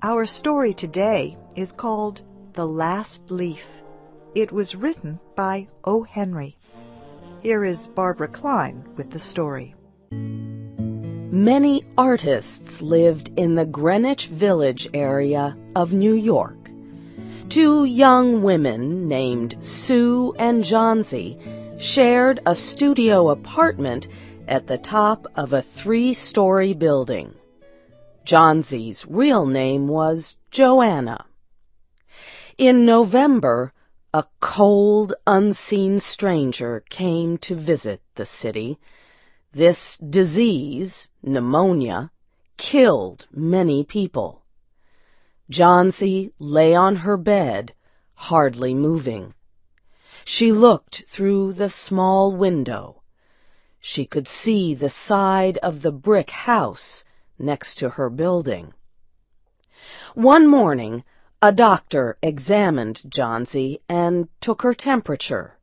Our story today is called The Last Leaf. It was written by O. Henry. Here is Barbara Klein with the story. Many artists lived in the Greenwich Village area of New York. Two young women named Sue and Johnsy shared a studio apartment at the top of a 3-story building. Johnsy's real name was Joanna. In November, a cold, unseen stranger came to visit the city. This disease, pneumonia, killed many people. Johnsy lay on her bed, hardly moving. She looked through the small window. She could see the side of the brick house next to her building. One morning, a doctor examined Johnsy and took her temperature.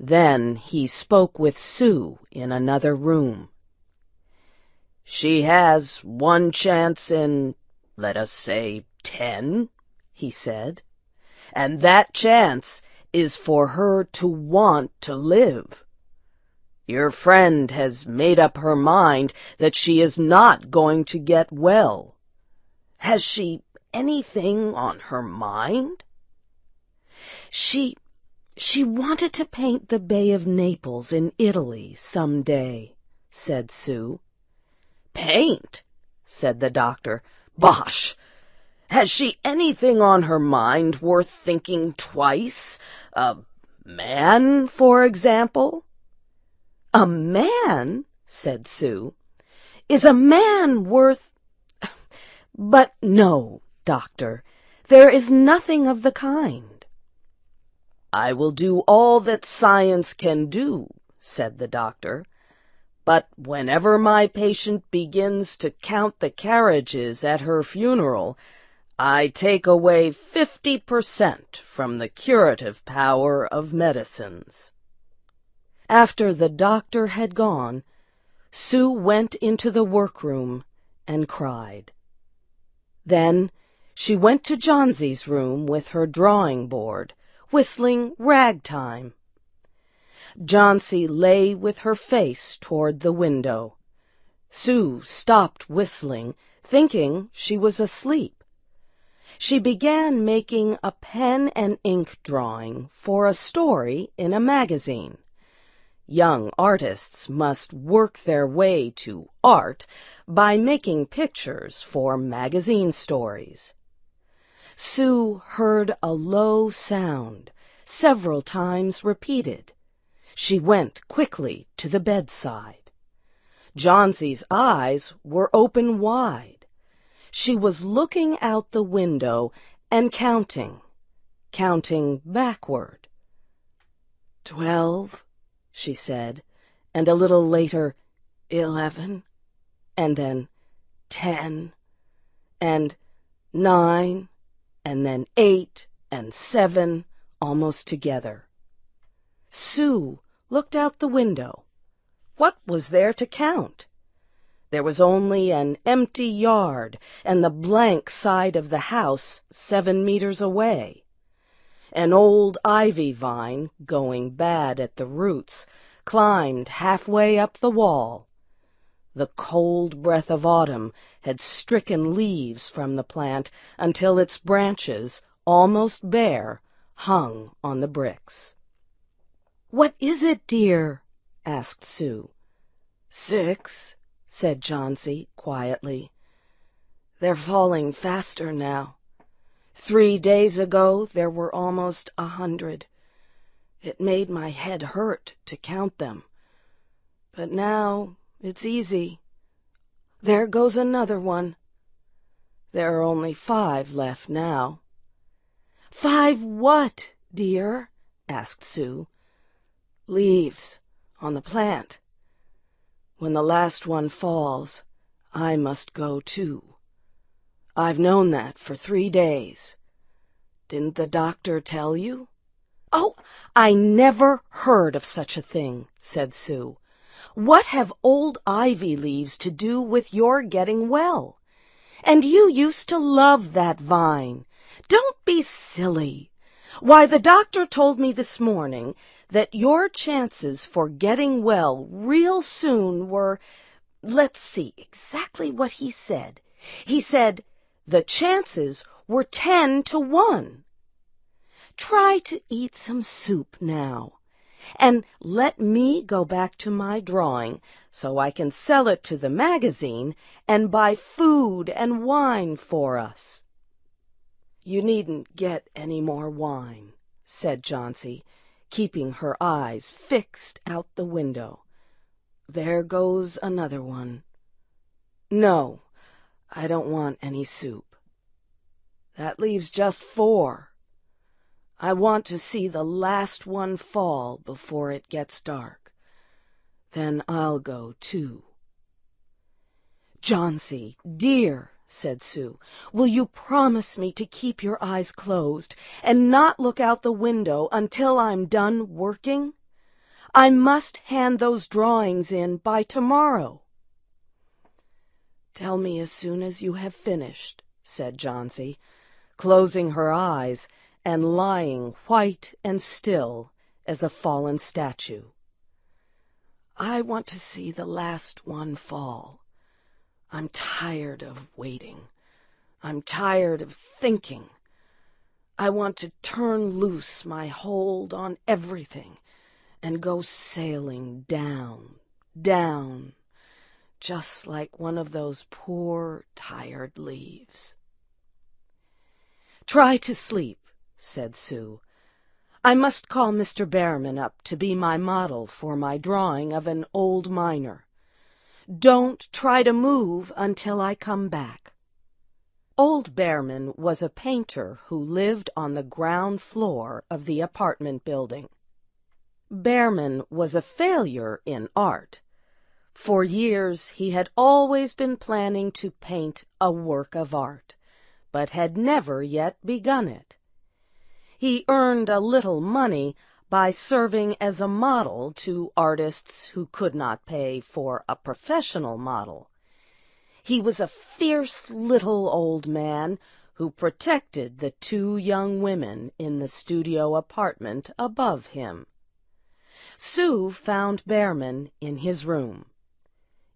Then he spoke with Sue in another room. "She has one chance in, let us say, 10, he said. "And that chance is for her to want to live. Your friend has made up her mind that she is not going to get well. Has she anything on her mind?" She wanted to paint the Bay of Naples in Italy some day," said Sue. "Paint?" said the doctor. "Bosh! Has she anything on her mind worth thinking twice? A man, for example?" "A man?" said Sue. "Is a man worth— But no, doctor, there is nothing of the kind." "I will do all that science can do," said the doctor. "But whenever my patient begins to count the carriages at her funeral, I take away 50% from the curative power of medicines." After the doctor had gone, Sue went into the workroom and cried. Then she went to Johnsy's room with her drawing board, whistling ragtime. Johnsy lay with her face toward the window. Sue stopped whistling, thinking she was asleep. She began making a pen and ink drawing for a story in a magazine. Young artists must work their way to art by making pictures for magazine stories. Sue heard a low sound, several times repeated. She went quickly to the bedside. Johnsy's eyes were open wide. She was looking out the window and counting backward. 12, she said, and a little later, 11, and then 10, and 9, and then 8 and 7, almost together. Sue looked out the window. What was there to count? There was only an empty yard and the blank side of the house 7 meters away. An old ivy vine, going bad at the roots, climbed halfway up the wall. The cold breath of autumn had stricken leaves from the plant until its branches, almost bare, hung on the bricks. "What is it, dear?" asked Sue. 6, said Johnsy quietly. "They're falling faster now. 3 days ago there were almost 100. It made my head hurt to count them. But now it's easy. There goes another one. There are only 5 left now." "5 what, dear?" asked Sue. "Leaves on the plant. When the last one falls, I must go too. I've known that for 3 days. Didn't the doctor tell you?" "Oh, I never heard of such a thing," said Sue. "What have old ivy leaves to do with your getting well? And you used to love that vine. Don't be silly. Why, the doctor told me this morning that your chances for getting well real soon were, let's see exactly what he said. He said the chances were 10 to 1. Try to eat some soup now, and let me go back to my drawing so I can sell it to the magazine and buy food and wine for us." "You needn't get any more wine," said Johnsy, keeping her eyes fixed out the window. "There goes another one. No, I don't want any soup. That leaves just 4. I want to see the last one fall before it gets dark. Then I'll go too." "Johnsy, dear," said Sue, "will you promise me to keep your eyes closed and not look out the window until I'm done working? I must hand those drawings in by tomorrow." "Tell me as soon as you have finished," said Johnsy, closing her eyes and lying white and still as a fallen statue. "I want to see the last one fall. I'm tired of waiting. I'm tired of thinking. I want to turn loose my hold on everything and go sailing down, down, just like one of those poor, tired leaves." "Try to sleep," said Sue. "I must call Mr. Behrman up to be my model for my drawing of an old miner. Don't try to move until I come back." Old Behrman was a painter who lived on the ground floor of the apartment building. Behrman was a failure in art. For years he had always been planning to paint a work of art, but had never yet begun it. He earned a little money by serving as a model to artists who could not pay for a professional model. He was a fierce little old man who protected the 2 young women in the studio apartment above him. Sue found Behrman in his room.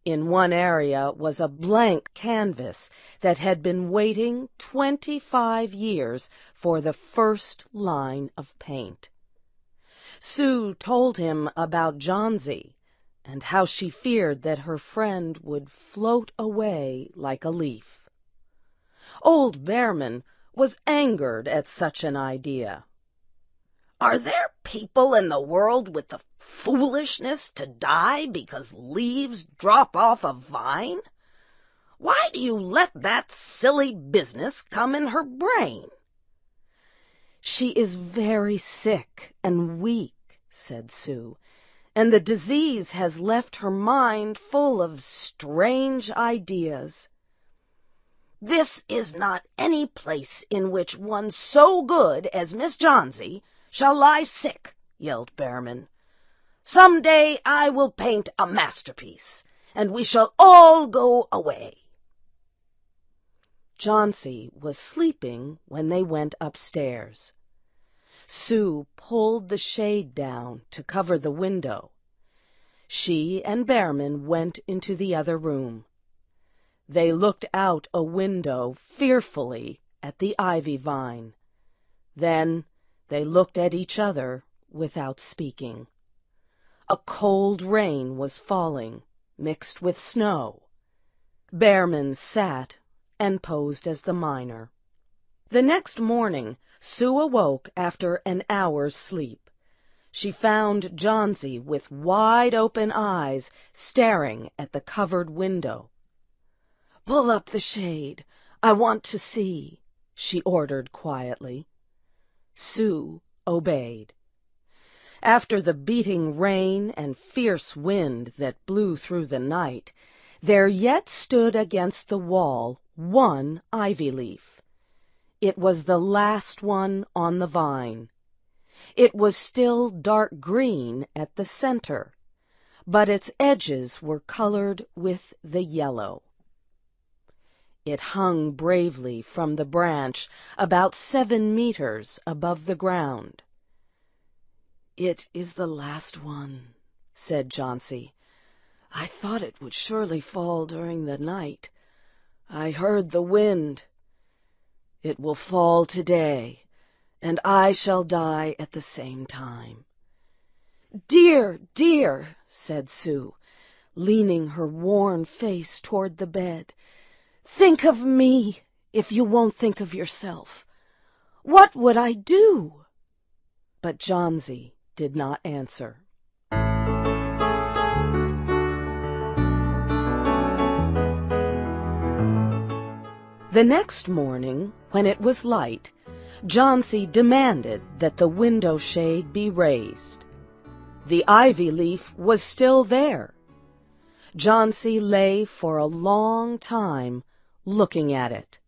In one area was a blank canvas that had been waiting 25 years for the first line of paint. Sue told him about Johnsy and how she feared that her friend would float away like a leaf. Old Behrman was angered at such an idea. "Are there people in the world with the foolishness to die because leaves drop off a vine? Why do you let that silly business come in her brain?" "She is very sick and weak," said Sue, "and the disease has left her mind full of strange ideas." "This is not any place in which one so good as Miss Johnsy shall lie sick," yelled Behrman. "Some day I will paint a masterpiece, and we shall all go away." Johnsy was sleeping when they went upstairs. Sue pulled the shade down to cover the window. She and Behrman went into the other room. They looked out a window fearfully at the ivy vine. Then they looked at each other without speaking. A cold rain was falling, mixed with snow. Behrman sat and posed as the miner. The next morning, Sue awoke after an hour's sleep. She found Johnsy with wide-open eyes staring at the covered window. "Pull up the shade. I want to see," she ordered quietly. Sue obeyed. After the beating rain and fierce wind that blew through the night, there yet stood against the wall one ivy leaf. It was the last one on the vine. It was still dark green at the center, but its edges were colored with the yellow. It hung bravely from the branch about 7 meters above the ground. "It is the last one," said Jauncey. "I thought it would surely fall during the night. I heard the wind. It will fall today, and I shall die at the same time." "Dear, dear," said Sue, leaning her worn face toward the bed, "think of me if you won't think of yourself. What would I do?" But Jauncey did not answer. The next morning, when it was light, Jauncey demanded that the window shade be raised. The ivy leaf was still there. Jauncey lay for a long time looking at it.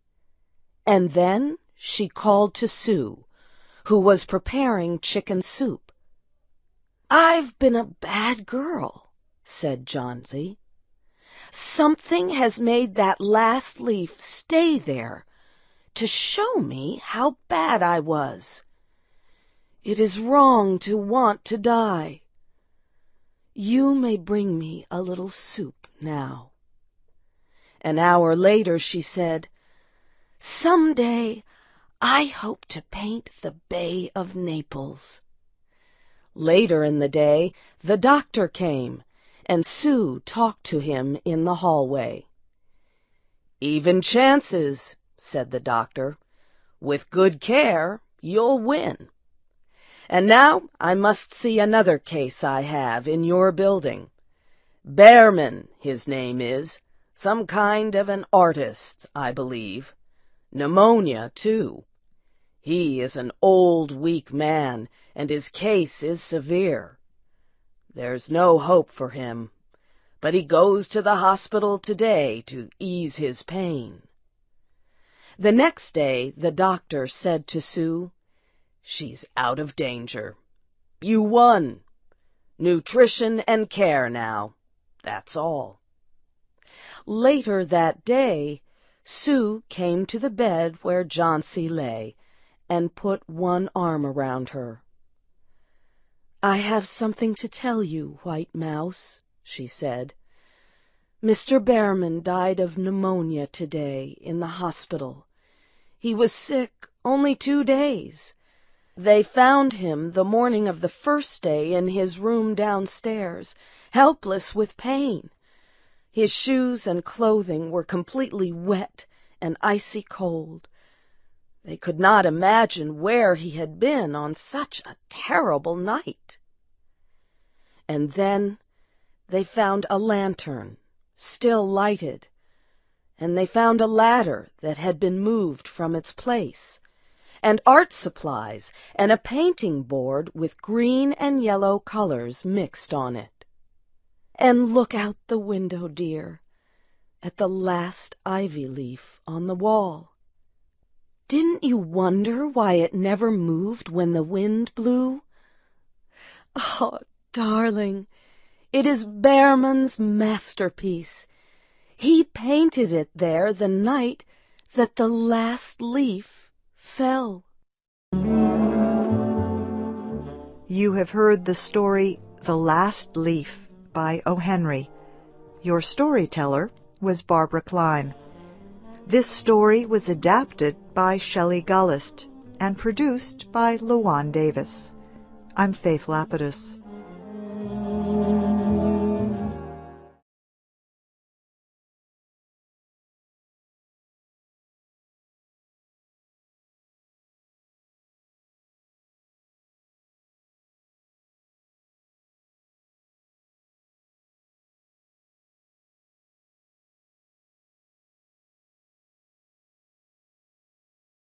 And then she called to Sue, who was preparing chicken soup. "I've been a bad girl," said Jauncey. "Something has made that last leaf stay there to show me how bad I was. It is wrong to want to die. You may bring me a little soup now." An hour later she said, "Some day I hope to paint the Bay of Naples." Later in the day the doctor came, and Sue talked to him in the hallway. "Even chances," said the doctor. "With good care, you'll win. And now I must see another case I have in your building. Behrman, his name is. Some kind of an artist, I believe. Pneumonia, too. He is an old, weak man, and his case is severe. There's no hope for him, but he goes to the hospital today to ease his pain." The next day the doctor said to Sue, "She's out of danger. You won. Nutrition and care now. That's all." Later that day, Sue came to the bed where Jauncey lay and put one arm around her. "I have something to tell you, White Mouse," she said. "Mr. Behrman died of pneumonia today in the hospital. He was sick only 2 days. They found him the morning of the first day in his room downstairs, helpless with pain. His shoes and clothing were completely wet and icy cold. They could not imagine where he had been on such a terrible night. And then they found a lantern, still lighted, and they found a ladder that had been moved from its place, and art supplies and a painting board with green and yellow colors mixed on it. And look out the window, dear, at the last ivy leaf on the wall. Didn't you wonder why it never moved when the wind blew? Oh, darling, it is Behrman's masterpiece. He painted it there the night that the last leaf fell." You have heard the story The Last Leaf by O. Henry. Your storyteller was Barbara Klein. This story was adapted by Shelley Gullist and produced by Luan Davis. I'm Faith Lapidus.